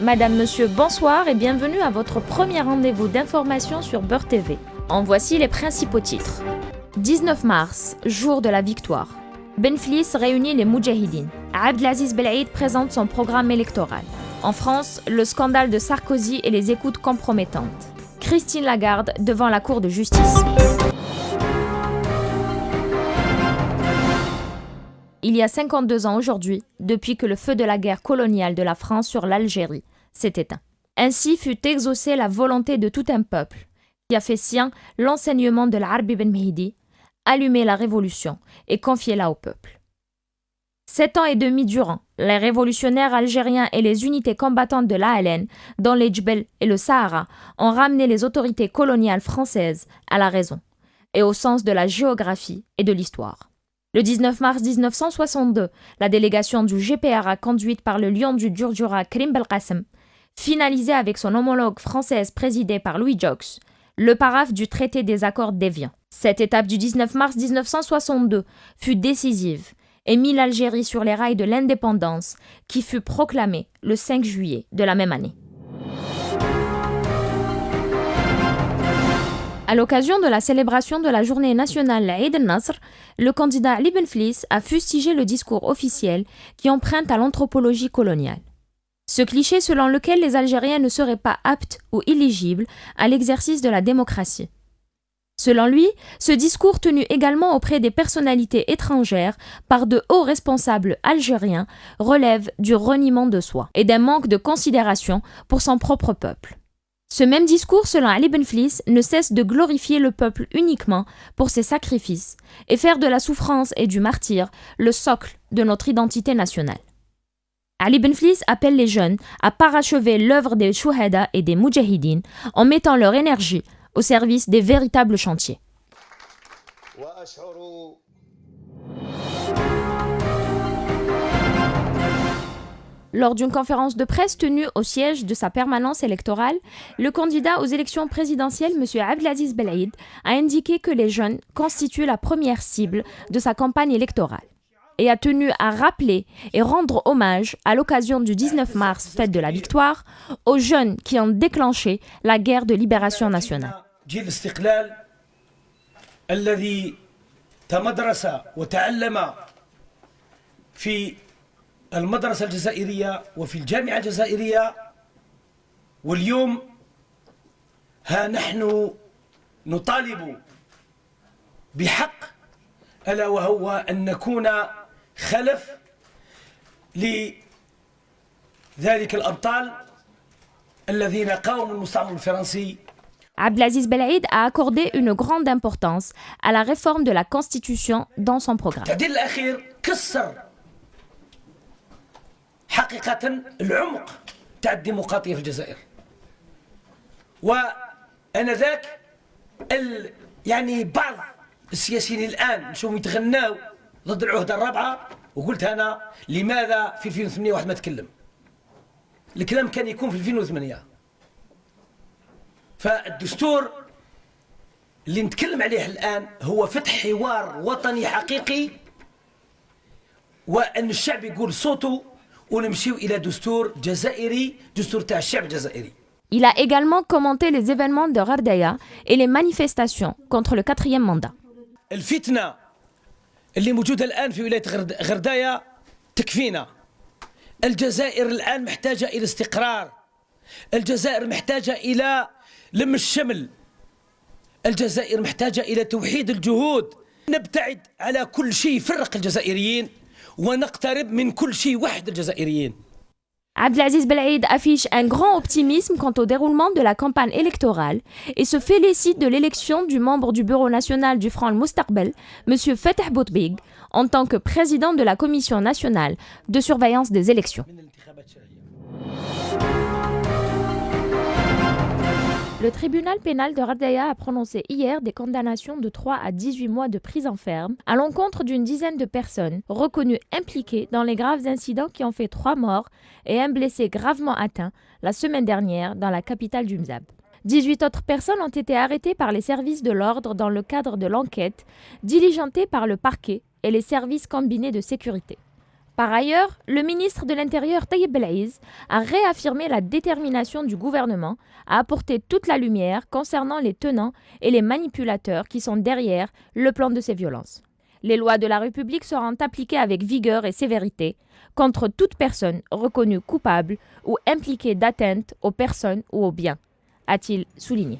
Madame, Monsieur, bonsoir et bienvenue à votre premier rendez-vous d'information sur Beurre TV. En voici les principaux titres. 19 mars, jour de la victoire. Benflis réunit les Moudjahidines. Abdelaziz Belaïd présente son programme électoral. En France, le scandale de Sarkozy et les écoutes compromettantes. Christine Lagarde devant la Cour de justice. Il y a 52 ans aujourd'hui, depuis que le feu de la guerre coloniale de la France sur l'Algérie s'est éteint. Ainsi fut exaucée la volonté de tout un peuple, qui a fait sien l'enseignement de l'Arbi Ben Mehdi, allumé la révolution et confié-la au peuple. 7 ans et demi durant, les révolutionnaires algériens et les unités combattantes de l'ALN, dans les Djebel et le Sahara, ont ramené les autorités coloniales françaises à la raison et au sens de la géographie et de l'histoire. Le 19 mars 1962, la délégation du GPRA conduite par le lion du Djurdjura Karim Belkacem finalisait avec son homologue française présidée par Louis Jox le paraphe du traité des accords d'Évian. Cette étape du 19 mars 1962 fut décisive et mit l'Algérie sur les rails de l'indépendance qui fut proclamée le 5 juillet de la même année. À l'occasion de la célébration de la journée nationale Eid el-Nasr, le candidat Ali Benflis a fustigé le discours officiel qui emprunte à l'anthropologie coloniale. Ce cliché selon lequel les Algériens ne seraient pas aptes ou éligibles à l'exercice de la démocratie. Selon lui, ce discours tenu également auprès des personnalités étrangères par de hauts responsables algériens relève du reniement de soi et d'un manque de considération pour son propre peuple. Ce même discours, selon Ali Benflis, ne cesse de glorifier le peuple uniquement pour ses sacrifices et faire de la souffrance et du martyre le socle de notre identité nationale. Ali Benflis appelle les jeunes à parachever l'œuvre des Chouhada et des Moudjahidines en mettant leur énergie au service des véritables chantiers. Lors d'une conférence de presse tenue au siège de sa permanence électorale, le candidat aux élections présidentielles, M. Abdelaziz Belaïd, a indiqué que les jeunes constituent la première cible de sa campagne électorale et a tenu à rappeler et rendre hommage à l'occasion du 19 mars, fête de la victoire, aux jeunes qui ont déclenché la guerre de libération nationale. المدرسة الجزائرية وفي الجامعة الجزائرية واليوم ها نحن نطالب بحق ألا وهو أن نكون خلف لذلك الأبطال الذين قاوموا المستعمر الفرنسي. Abdelaziz Belaïd a accordé une grande importance à la réforme de la Constitution dans son programme. التعديل الأخير كسر حقيقة العمق تاع الديمقراطية في الجزائر. وأنذاك يعني بعض السياسيين الآن نشوفهم يتغناو ضد العهدة الرابعة، وقلت أنا لماذا في 2008 واحد ما تكلم؟ الكلام كان يكون في 2008. فالدستور اللي نتكلم عليه الآن هو فتح حوار وطني حقيقي وأن الشعب يقول صوته. Il a également commenté les événements de Ghardaya et les manifestations contre le 4e mandat. الفتنة اللي موجودة الآن في ولاية غردايا تكفينا. الجزائر الآن محتاجة إلى استقرار. الجزائر محتاجة إلى لم الشمل. الجزائر محتاجة إلى توحيد الجهود. نبتعد على كل شيء يفرق الجزائريين. Abdelaziz Belaïd affiche un grand optimisme quant au déroulement de la campagne électorale et se félicite de l'élection du membre du Bureau national du Front Moustaqbel, M. Fatah Boutbig, en tant que président de la Commission nationale de surveillance des élections. Le tribunal pénal de Ghardaya a prononcé hier des condamnations de 3 à 18 mois de prison ferme à l'encontre d'une dizaine de personnes reconnues impliquées dans les graves incidents qui ont fait 3 morts et un blessé gravement atteint la semaine dernière dans la capitale du Mzab. 18 autres personnes ont été arrêtées par les services de l'ordre dans le cadre de l'enquête diligentée par le parquet et les services combinés de sécurité. Par ailleurs, le ministre de l'Intérieur Tayyip Belaïz a réaffirmé la détermination du gouvernement à apporter toute la lumière concernant les tenants et les manipulateurs qui sont derrière le plan de ces violences. Les lois de la République seront appliquées avec vigueur et sévérité contre toute personne reconnue coupable ou impliquée d'atteinte aux personnes ou aux biens, a-t-il souligné.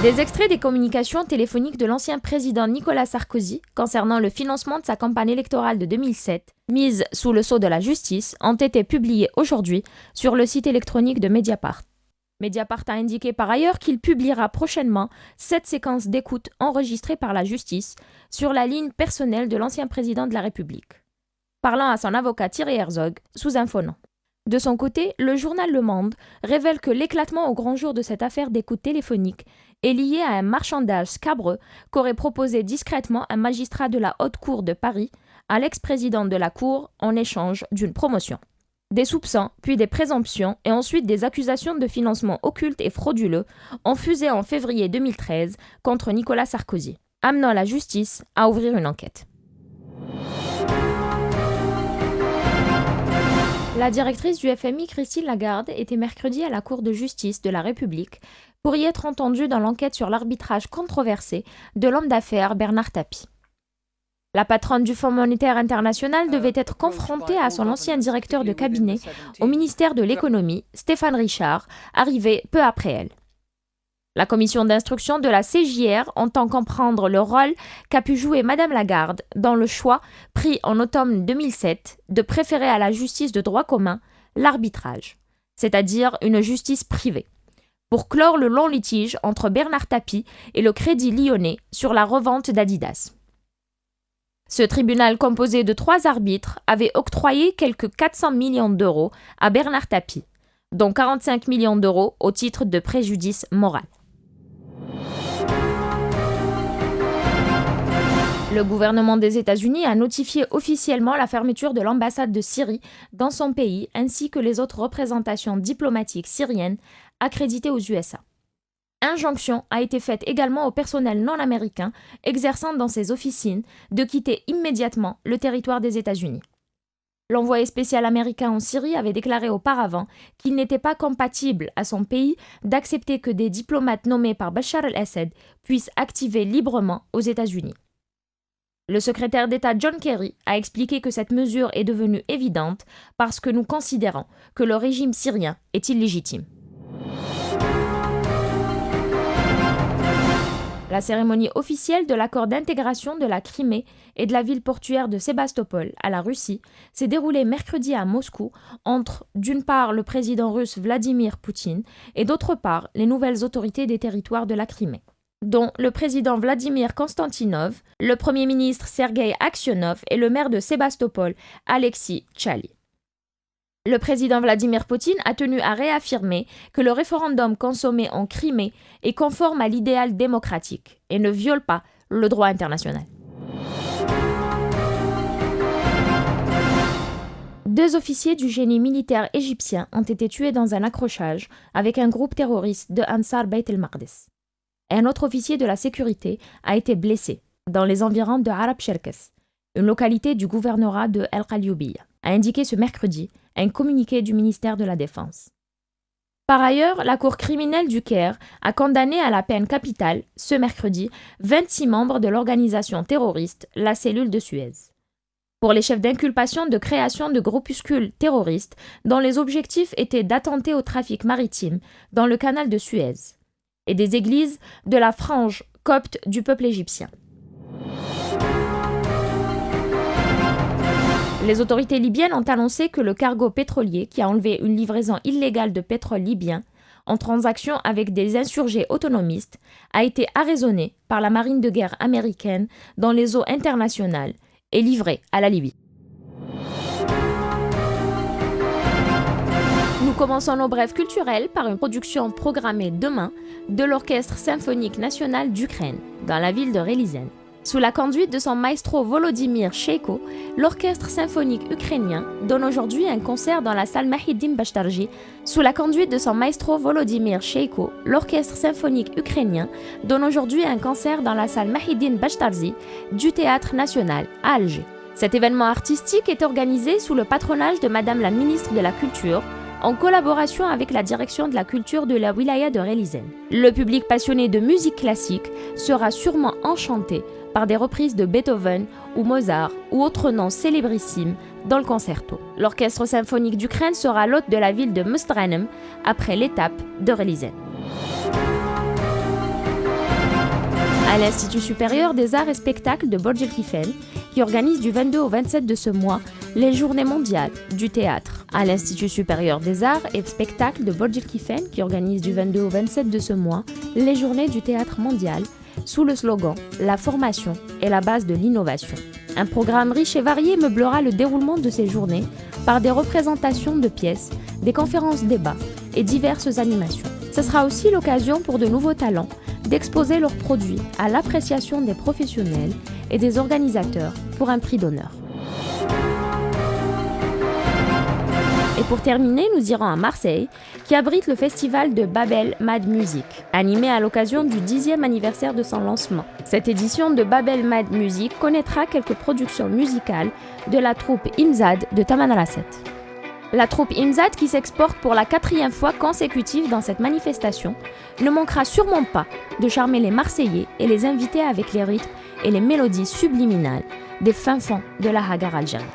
Des extraits des communications téléphoniques de l'ancien président Nicolas Sarkozy concernant le financement de sa campagne électorale de 2007, mise sous le sceau de la justice, ont été publiés aujourd'hui sur le site électronique de Mediapart. Mediapart a indiqué par ailleurs qu'il publiera prochainement 7 séquences d'écoute enregistrées par la justice sur la ligne personnelle de l'ancien président de la République, parlant à son avocat Thierry Herzog sous un faux nom. De son côté, le journal Le Monde révèle que l'éclatement au grand jour de cette affaire d'écoute téléphonique est lié à un marchandage scabreux qu'aurait proposé discrètement un magistrat de la Haute Cour de Paris à l'ex-président de la Cour en échange d'une promotion. Des soupçons, puis des présomptions et ensuite des accusations de financement occulte et frauduleux ont fusé en février 2013 contre Nicolas Sarkozy, amenant la justice à ouvrir une enquête. La directrice du FMI, Christine Lagarde, était mercredi à la Cour de justice de la République pour y être entendue dans l'enquête sur l'arbitrage controversé de l'homme d'affaires Bernard Tapie. La patronne du Fonds monétaire international devait être confrontée à son ancien directeur de cabinet au ministère de l'économie, Stéphane Richard, arrivé peu après elle. La commission d'instruction de la CJR entend comprendre le rôle qu'a pu jouer Madame Lagarde dans le choix pris en automne 2007 de préférer à la justice de droit commun l'arbitrage, c'est-à-dire une justice privée, pour clore le long litige entre Bernard Tapie et le Crédit Lyonnais sur la revente d'Adidas. Ce tribunal composé de 3 arbitres avait octroyé quelques 400 millions d'euros à Bernard Tapie, dont 45 millions d'euros au titre de préjudice moral. Le gouvernement des États-Unis a notifié officiellement la fermeture de l'ambassade de Syrie dans son pays ainsi que les autres représentations diplomatiques syriennes accréditées aux USA. Injonction a été faite également au personnel non américain exerçant dans ces officines de quitter immédiatement le territoire des États-Unis. L'envoyé spécial américain en Syrie avait déclaré auparavant qu'il n'était pas compatible à son pays d'accepter que des diplomates nommés par Bachar el-Assad puissent activer librement aux États-Unis. Le secrétaire d'État John Kerry a expliqué que cette mesure est devenue évidente parce que nous considérons que le régime syrien est illégitime. La cérémonie officielle de l'accord d'intégration de la Crimée et de la ville portuaire de Sébastopol à la Russie s'est déroulée mercredi à Moscou entre, d'une part, le président russe Vladimir Poutine et d'autre part, les nouvelles autorités des territoires de la Crimée, dont le président Vladimir Konstantinov, le premier ministre Sergueï Aksionov et le maire de Sébastopol, Alexis Tchali. Le président Vladimir Poutine a tenu à réaffirmer que le référendum consommé en Crimée est conforme à l'idéal démocratique et ne viole pas le droit international. 2 officiers du génie militaire égyptien ont été tués dans un accrochage avec un groupe terroriste de Ansar Beit el-Maqdis. Un autre officier de la sécurité a été blessé dans les environs de Arab Cherkes, une localité du gouvernorat de El Qalyoubiya, a indiqué ce mercredi un communiqué du ministère de la Défense. Par ailleurs, la Cour criminelle du Caire a condamné à la peine capitale, ce mercredi, 26 membres de l'organisation terroriste, la Cellule de Suez, pour les chefs d'inculpation de création de groupuscules terroristes dont les objectifs étaient d'attenter au trafic maritime dans le canal de Suez et des églises de la frange copte du peuple égyptien. Les autorités libyennes ont annoncé que le cargo pétrolier qui a enlevé une livraison illégale de pétrole libyen en transaction avec des insurgés autonomistes a été arraisonné par la marine de guerre américaine dans les eaux internationales et livré à la Libye. Nous commençons nos brèves culturelles par une production programmée demain de l'Orchestre symphonique national d'Ukraine dans la ville de Relizane. Sous la conduite de son maestro Volodymyr Sheiko, l'orchestre symphonique ukrainien donne aujourd'hui un concert dans la salle Mahidine Bashtarji. Sous la conduite de son maestro Volodymyr Sheiko, l'orchestre symphonique ukrainien donne aujourd'hui un concert dans la salle Mahidine Bashtarji du Théâtre National à Alger. Cet événement artistique est organisé sous le patronage de Madame la ministre de la Culture, en collaboration avec la direction de la culture de la wilaya de Relizem. Le public passionné de musique classique sera sûrement enchanté par des reprises de Beethoven ou Mozart ou autres noms célébrissimes dans le concerto. L'orchestre symphonique d'Ukraine sera l'hôte de la ville de Mostrenem après l'étape de Relizem. À l'Institut supérieur des arts et spectacles de Borj-el-Kifen, qui organise du 22 au 27 de ce mois les journées mondiales du théâtre. À l'Institut supérieur des arts et spectacles de Borj-el-Kifen, qui organise du 22 au 27 de ce mois les journées du théâtre mondial, sous le slogan « La formation est la base de l'innovation ». Un programme riche et varié meublera le déroulement de ces journées par des représentations de pièces, des conférences-débats et diverses animations. Ce sera aussi l'occasion pour de nouveaux talents d'exposer leurs produits à l'appréciation des professionnels et des organisateurs pour un prix d'honneur. Et pour terminer, nous irons à Marseille, qui abrite le festival de Babel Mad Music, animé à l'occasion du 10e anniversaire de son lancement. Cette édition de Babel Mad Music connaîtra quelques productions musicales de la troupe Imzad de Tamanrasset. La troupe Imzad, qui s'exporte pour la 4e fois consécutive dans cette manifestation, ne manquera sûrement pas de charmer les Marseillais et les inviter avec les rythmes et les mélodies subliminales des fins fonds de la Hagar algérienne.